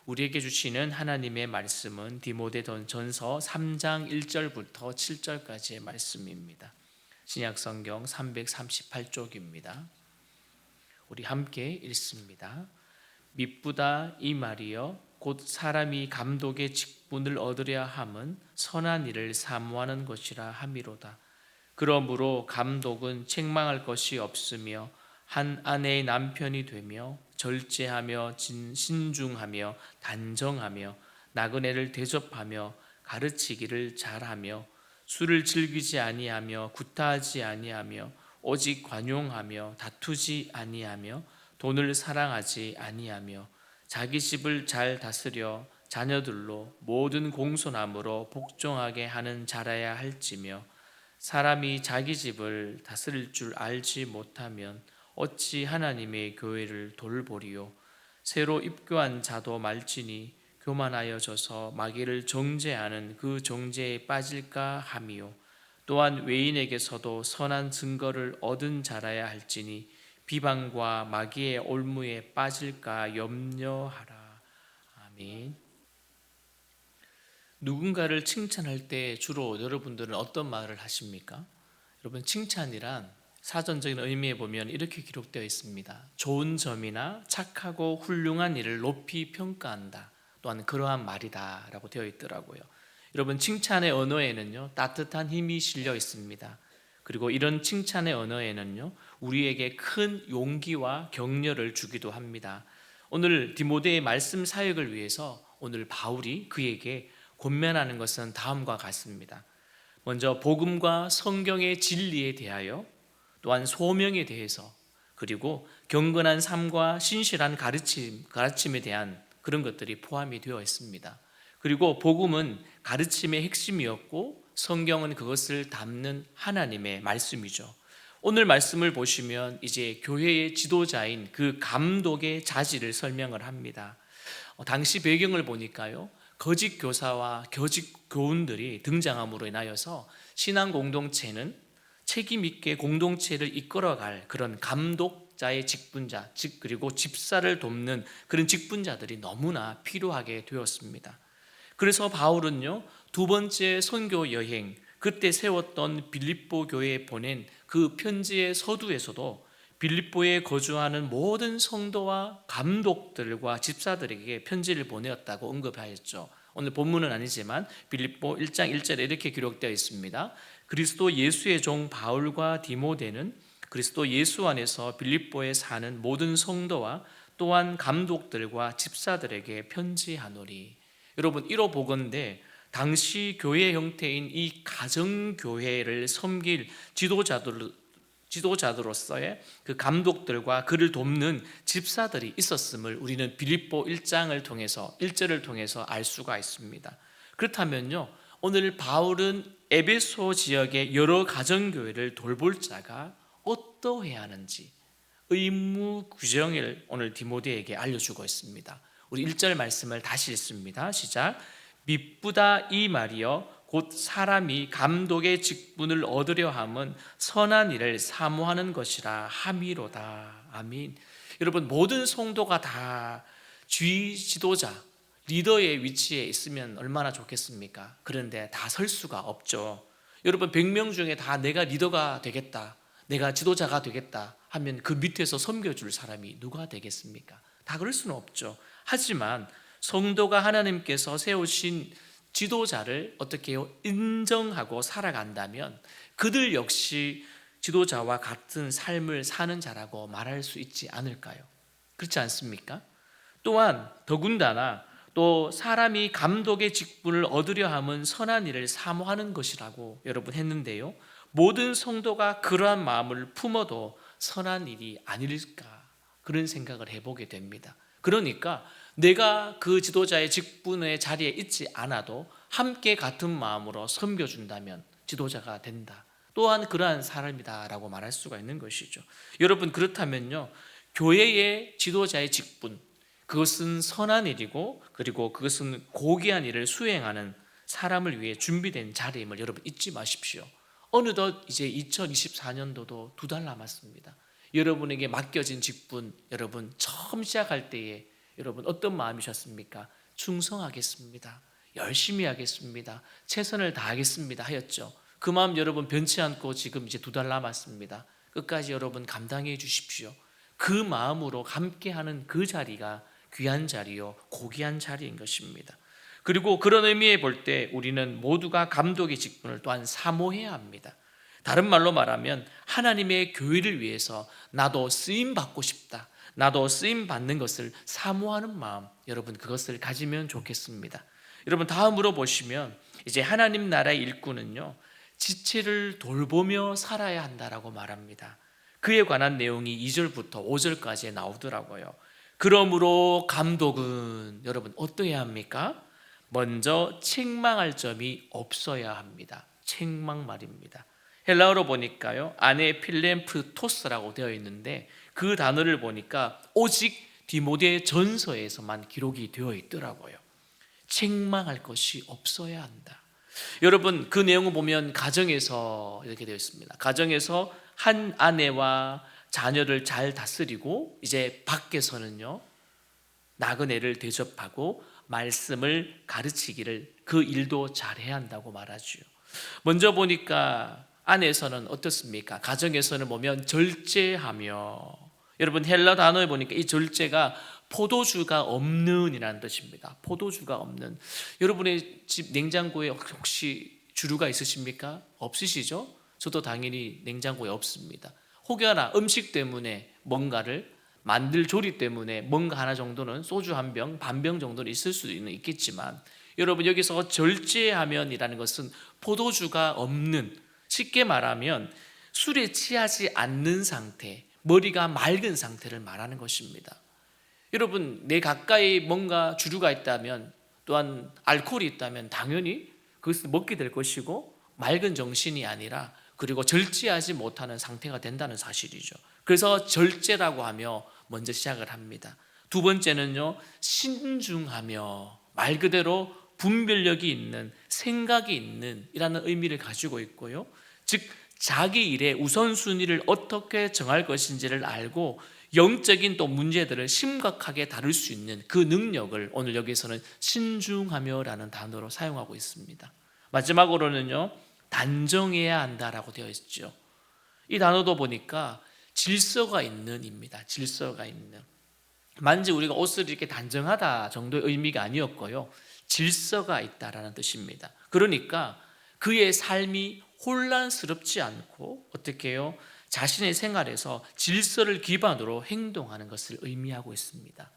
우리에게 주시는 하나님의 말씀은 디모데전서 3장 1절부터 7절까지의 말씀입니다. 신약성경 338쪽입니다. 우리 함께 읽습니다. 미쁘다 이 말이여 곧 사람이 감독의 직분을 얻으려 함은 선한 일을 사모하는 것이라 함이로다. 그러므로 감독은 책망할 것이 없으며 한 아내의 남편이 되며 절제하며 신중하며 단정하며 나그네를 대접하며 가르치기를 잘하며 술을 즐기지 아니하며 구타하지 아니하며 오직 관용하며 다투지 아니하며 돈을 사랑하지 아니하며 자기 집을 잘 다스려 자녀들로 모든 공손함으로 복종하게 하는 자라야 할지며 사람이 자기 집을 다스릴 줄 알지 못하면 어찌 하나님의 교회를 돌보리요. 새로 입교한 자도 말지니 교만하여져서 마귀를 정죄하는 그 정죄에 빠질까 함이요. 또한 외인에게서도 선한 증거를 얻은 자라야 할지니 비방과 마귀의 올무에 빠질까 염려하라. 아멘. 누군가를 칭찬할 때 주로 여러분들은 어떤 말을 하십니까? 여러분, 칭찬이란 사전적인 의미에 보면 이렇게 기록되어 있습니다. 좋은 점이나 착하고 훌륭한 일을 높이 평가한다. 또한 그러한 말이다 라고 되어 있더라고요. 여러분, 칭찬의 언어에는요 따뜻한 힘이 실려 있습니다. 그리고 이런 칭찬의 언어에는요 우리에게 큰 용기와 격려를 주기도 합니다. 오늘 디모데의 말씀 사역을 위해서 오늘 바울이 그에게 권면하는 것은 다음과 같습니다. 먼저 복음과 성경의 진리에 대하여, 또한 소명에 대해서, 그리고 경건한 삶과 신실한 가르침에 대한 그런 것들이 포함이 되어 있습니다. 그리고 복음은 가르침의 핵심이었고 성경은 그것을 담는 하나님의 말씀이죠. 오늘 말씀을 보시면 이제 교회의 지도자인 그 감독의 자질을 설명을 합니다. 당시 배경을 보니까요 거짓 교사와 거짓 교훈들이 등장함으로 인하여서 신앙 공동체는 책임 있게 공동체를 이끌어갈 그런 감독자의 직분자, 즉 그리고 집사를 돕는 그런 직분자들이 너무나 필요하게 되었습니다. 그래서 바울은요 두 번째 선교 여행, 그때 세웠던 빌립보 교회에 보낸 그 편지의 서두에서도 빌립보에 거주하는 모든 성도와 감독들과 집사들에게 편지를 보내었다고 언급하였죠. 오늘 본문은 아니지만 빌립보 1장 1절에 이렇게 기록되어 있습니다. 그리스도 예수의 종 바울과 디모데는 그리스도 예수 안에서 빌립보에 사는 모든 성도와 또한 감독들과 집사들에게 편지하노니. 여러분, 이로 보건대 당시 교회 형태인 이 가정교회를 섬길 지도자들로서의 그 감독들과 그를 돕는 집사들이 있었음을 우리는 빌립보 1장을 통해서 1절을 통해서 알 수가 있습니다. 그렇다면요 오늘 바울은 에베소 지역의 여러 가정교회를 돌볼 자가 어떠해야 하는지 의무 규정을 오늘 디모데에게 알려주고 있습니다. 우리 1절 말씀을 다시 읽습니다. 시작. 미쁘다 이 말이여 곧 사람이 감독의 직분을 얻으려 함은 선한 일을 사모하는 것이라 함이로다. 아멘. 여러분, 모든 성도가 다 주의 지도자, 리더의 위치에 있으면 얼마나 좋겠습니까? 그런데 다 설 수가 없죠. 여러분, 100명 중에 다 내가 리더가 되겠다, 내가 지도자가 되겠다 하면 그 밑에서 섬겨줄 사람이 누가 되겠습니까? 다 그럴 수는 없죠. 하지만 성도가 하나님께서 세우신 지도자를 어떻게 해요? 인정하고 살아간다면 그들 역시 지도자와 같은 삶을 사는 자라고 말할 수 있지 않을까요? 그렇지 않습니까? 또한 더군다나 또 사람이 감독의 직분을 얻으려 함은 선한 일을 사모하는 것이라고 여러분 했는데요, 모든 성도가 그러한 마음을 품어도 선한 일이 아닐까, 그런 생각을 해보게 됩니다. 그러니까 내가 그 지도자의 직분의 자리에 있지 않아도 함께 같은 마음으로 섬겨준다면 지도자가 된다, 또한 그러한 사람이다라고 말할 수가 있는 것이죠. 여러분, 그렇다면요 교회의 지도자의 직분, 그것은 선한 일이고 그리고 그것은 고귀한 일을 수행하는 사람을 위해 준비된 자리임을 여러분 잊지 마십시오. 어느덧 이제 2024년도도 2달 남았습니다. 여러분에게 맡겨진 직분, 여러분 처음 시작할 때에 여러분 어떤 마음이셨습니까? 충성하겠습니다. 열심히 하겠습니다. 최선을 다하겠습니다 하였죠. 그 마음 여러분 변치 않고 지금 이제 2달 남았습니다. 끝까지 여러분 감당해 주십시오. 그 마음으로 함께하는 그 자리가 귀한 자리요 고귀한 자리인 것입니다. 그리고 그런 의미에 볼 때 우리는 모두가 감독의 직분을 또한 사모해야 합니다. 다른 말로 말하면 하나님의 교회를 위해서 나도 쓰임 받고 싶다, 나도 쓰임 받는 것을 사모하는 마음, 여러분 그것을 가지면 좋겠습니다. 여러분 다음으로 보시면 이제 하나님 나라의 일꾼은요 지체를 돌보며 살아야 한다라고 말합니다. 그에 관한 내용이 2절부터 5절까지 나오더라고요. 그러므로 감독은 여러분 어떠해야 합니까? 먼저 책망할 점이 없어야 합니다. 책망 말입니다. 헬라어로 보니까요 아네 필렘프토스라고 되어 있는데 그 단어를 보니까 오직 디모데 전서에서만 기록이 되어 있더라고요. 책망할 것이 없어야 한다. 여러분 그 내용을 보면 가정에서 이렇게 되어 있습니다. 가정에서 한 아내와 자녀를 잘 다스리고 이제 밖에서는요 나그네를 대접하고 말씀을 가르치기를 그 일도 잘해야 한다고 말하죠. 먼저 보니까 안에서는 어떻습니까? 가정에서는 보면 절제하며, 여러분 헬라 단어에 보니까 이 절제가 포도주가 없는 이라는 뜻입니다. 포도주가 없는. 여러분의 집 냉장고에 혹시 주류가 있으십니까? 없으시죠? 저도 당연히 냉장고에 없습니다. 혹여나 음식 때문에 뭔가를 만들 조리 때문에 뭔가 하나 정도는 소주 한 병, 반 병 정도는 있을 수는 있겠지만 여러분 여기서 절제하면이라는 것은 포도주가 없는, 쉽게 말하면 술에 취하지 않는 상태, 머리가 맑은 상태를 말하는 것입니다. 여러분 내 가까이 뭔가 주류가 있다면 또한 알코올이 있다면 당연히 그것을 먹게 될 것이고 맑은 정신이 아니라 그리고 절제하지 못하는 상태가 된다는 사실이죠. 그래서 절제라고 하며 먼저 시작을 합니다. 두 번째는요 신중하며, 말 그대로 분별력이 있는, 생각이 있는 이라는 의미를 가지고 있고요, 즉 자기 일의 우선순위를 어떻게 정할 것인지를 알고 영적인 또 문제들을 심각하게 다룰 수 있는 그 능력을 오늘 여기서는 신중하며라는 단어로 사용하고 있습니다. 마지막으로는요 단정해야 한다라고 되어 있죠. 이 단어도 보니까 질서가 있는입니다. 질서가 있는. 만지 우리가 옷을 이렇게 단정하다 정도의 의미가 아니었고요, 질서가 있다라는 뜻입니다. 그러니까 그의 삶이 혼란스럽지 않고 어떻게 해요? 자신의 생활에서 질서를 기반으로 행동하는 것을 의미하고 있습니다.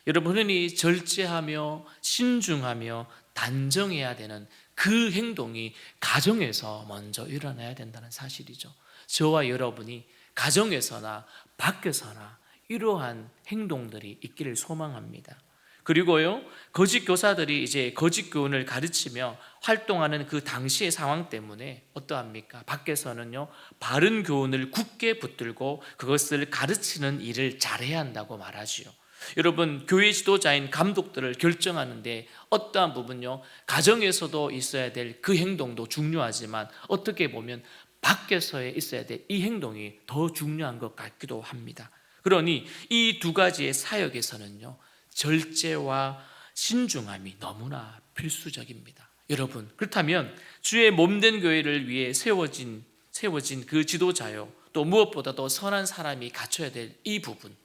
여러분 흔히 절제하며 신중하며 단정해야 되는 그 행동이 가정에서 먼저 일어나야 된다는 사실이죠. 저와 여러분이 가정에서나 밖에서나 이러한 행동들이 있기를 소망합니다. 그리고요 거짓 교사들이 이제 거짓 교훈을 가르치며 활동하는 그 당시의 상황 때문에 어떠합니까? 밖에서는요 바른 교훈을 굳게 붙들고 그것을 가르치는 일을 잘해야 한다고 말하지요. 여러분 교회 지도자인 감독들을 결정하는데 어떠한 부분요 가정에서도 있어야 될 그 행동도 중요하지만 어떻게 보면 밖에서에 있어야 될 이 행동이 더 중요한 것 같기도 합니다. 그러니 이 두 가지의 사역에서는요 절제와 신중함이 너무나 필수적입니다. 여러분 그렇다면 주의 몸된 교회를 위해 세워진 그 지도자요 또 무엇보다도 선한 사람이 갖춰야 될 이 부분,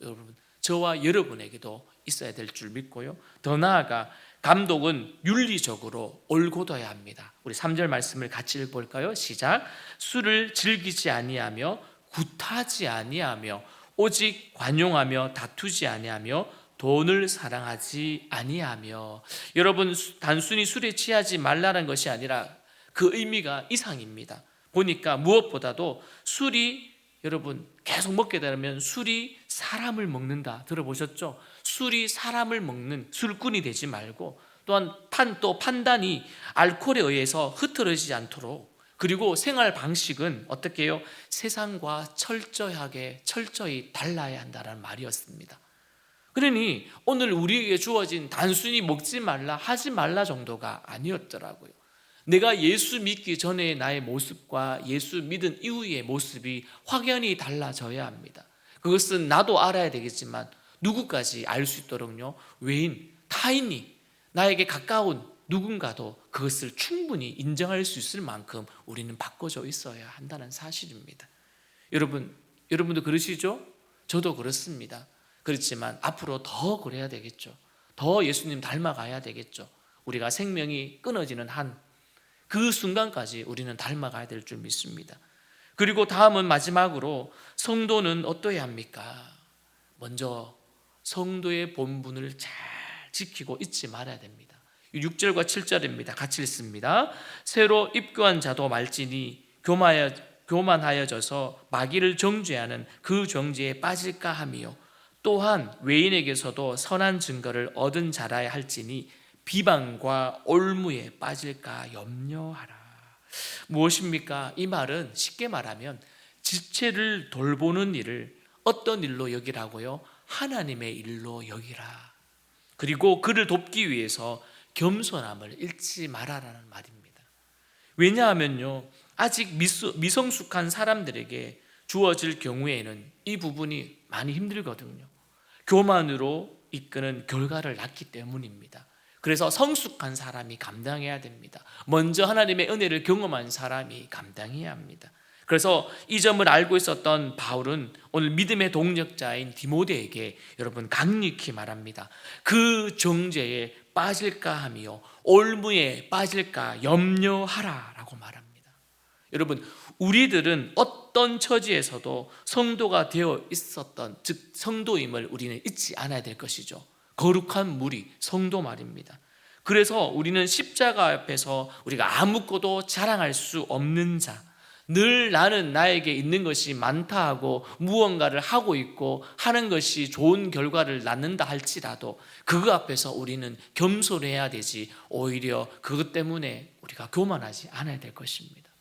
여러분 저와 여러분에게도 있어야 될 줄 믿고요, 더 나아가 감독은 윤리적으로 올곧아야 합니다. 우리 3절 말씀을 같이 읽어볼까요? 시작. 술을 즐기지 아니하며 굿하지 아니하며 오직 관용하며 다투지 아니하며 돈을 사랑하지 아니하며. 여러분 단순히 술에 취하지 말라는 것이 아니라 그 의미가 이상입니다. 보니까 무엇보다도 술이 여러분 계속 먹게 되면 술이 사람을 먹는다 들어보셨죠? 술이 사람을 먹는 술꾼이 되지 말고 또한 판단이 알코올에 의해서 흐트러지지 않도록, 그리고 생활 방식은 어떻게 해요? 세상과 철저히 달라야 한다는 말이었습니다. 그러니 오늘 우리에게 주어진 단순히 먹지 말라 하지 말라 정도가 아니었더라고요. 내가 예수 믿기 전에 나의 모습과 예수 믿은 이후의 모습이 확연히 달라져야 합니다. 그것은 나도 알아야 되겠지만 누구까지 알 수 있도록요, 외인, 타인이 나에게 가까운 누군가도 그것을 충분히 인정할 수 있을 만큼 우리는 바꿔져 있어야 한다는 사실입니다. 여러분도 그러시죠? 저도 그렇습니다. 그렇지만 앞으로 더 그래야 되겠죠. 더 예수님 닮아가야 되겠죠. 우리가 생명이 끊어지는 한 그 순간까지 우리는 닮아가야 될 줄 믿습니다. 그리고 다음은 마지막으로 성도는 어떠해야 합니까? 먼저 성도의 본분을 잘 지키고 잊지 말아야 됩니다. 6절과 7절입니다. 같이 읽습니다. 새로 입교한 자도 말지니 교만하여져서 마귀를 정죄하는 그 정죄에 빠질까 하며, 또한 외인에게서도 선한 증거를 얻은 자라야 할지니 비방과 올무에 빠질까 염려하라. 무엇입니까? 이 말은 쉽게 말하면 지체를 돌보는 일을 어떤 일로 여기라고요? 하나님의 일로 여기라. 그리고 그를 돕기 위해서 겸손함을 잃지 말아라는 말입니다. 왜냐하면요, 아직 미성숙한 사람들에게 주어질 경우에는 이 부분이 많이 힘들거든요. 교만으로 이끄는 결과를 낳기 때문입니다. 그래서 성숙한 사람이 감당해야 됩니다. 먼저 하나님의 은혜를 경험한 사람이 감당해야 합니다. 그래서 이 점을 알고 있었던 바울은 오늘 믿음의 동력자인 디모데에게 여러분 강력히 말합니다. 그 정죄에 빠질까 하며 올무에 빠질까 염려하라 라고 말합니다. 여러분, 우리들은 어떤 처지에서도 성도가 되어 있었던, 즉 성도임을 우리는 잊지 않아야 될 것이죠. 거룩한 무리, 성도 말입니다. 그래서 우리는 십자가 앞에서 우리가 아무것도 자랑할 수 없는 자, 늘 나는 나에게 있는 것이 많다 하고 무언가를 하고 있고 하는 것이 좋은 결과를 낳는다 할지라도 그거 앞에서 우리는 겸손해야 되지, 오히려 그것 때문에 우리가 교만하지 않아야 될 것입니다.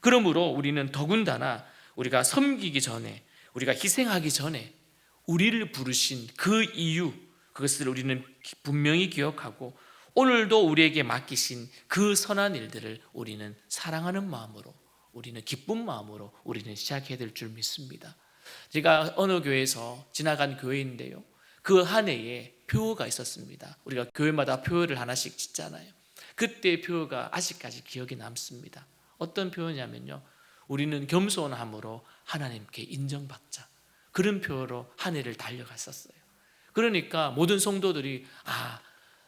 그러므로 우리는 더군다나 우리가 섬기기 전에, 우리가 희생하기 전에 우리를 부르신 그 이유, 그것을 우리는 분명히 기억하고 오늘도 우리에게 맡기신 그 선한 일들을 우리는 사랑하는 마음으로, 우리는 기쁜 마음으로 우리는 시작해야 될 줄 믿습니다. 제가 어느 교회에서 지나간 교회인데요, 그 한 해에 표어가 있었습니다. 우리가 교회마다 표어를 하나씩 짓잖아요. 그때 표어가 아직까지 기억에 남습니다. 어떤 표어냐면요, 우리는 겸손함으로 하나님께 인정받자, 그런 표어로 한 해를 달려갔었어요. 그러니까 모든 성도들이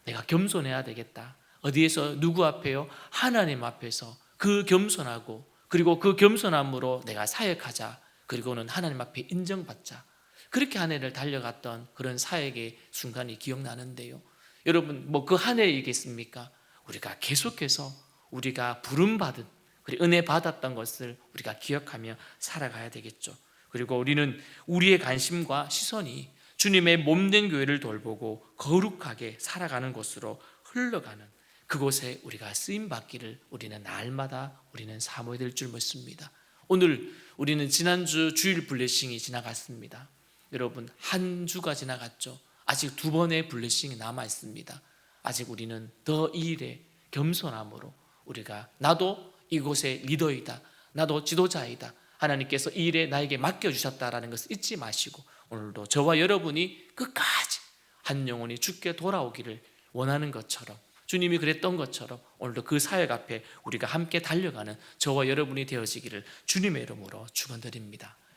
내가 겸손해야 되겠다. 어디에서, 누구 앞에요? 하나님 앞에서 그 겸손하고, 그리고 그 겸손함으로 내가 사역하자, 그리고는 하나님 앞에 인정받자, 그렇게 한 해를 달려갔던 그런 사역의 순간이 기억나는데요, 여러분 그 한 해이겠습니까? 우리가 계속해서 우리가 부름받은, 그리고 은혜 받았던 것을 우리가 기억하며 살아가야 되겠죠. 그리고 우리는 우리의 관심과 시선이 주님의 몸된 교회를 돌보고 거룩하게 살아가는 곳으로 흘러가는 그곳에 우리가 쓰임받기를 우리는 날마다 우리는 사모해야 될 줄 믿습니다. 오늘 우리는 지난주 주일 블레싱이 지나갔습니다. 여러분, 한 주가 지나갔죠. 아직 2번의 블레싱이 남아 있습니다. 아직 우리는 더 이 일에 겸손함으로 우리가 나도 이곳의 리더이다, 나도 지도자이다, 하나님께서 이 일에 나에게 맡겨주셨다라는 것을 잊지 마시고 오늘도 저와 여러분이 끝까지 한 영혼이 주께 돌아오기를 원하는 것처럼, 주님이 그랬던 것처럼 오늘도 그 사역 앞에 우리가 함께 달려가는 저와 여러분이 되어지기를 주님의 이름으로 축원드립니다.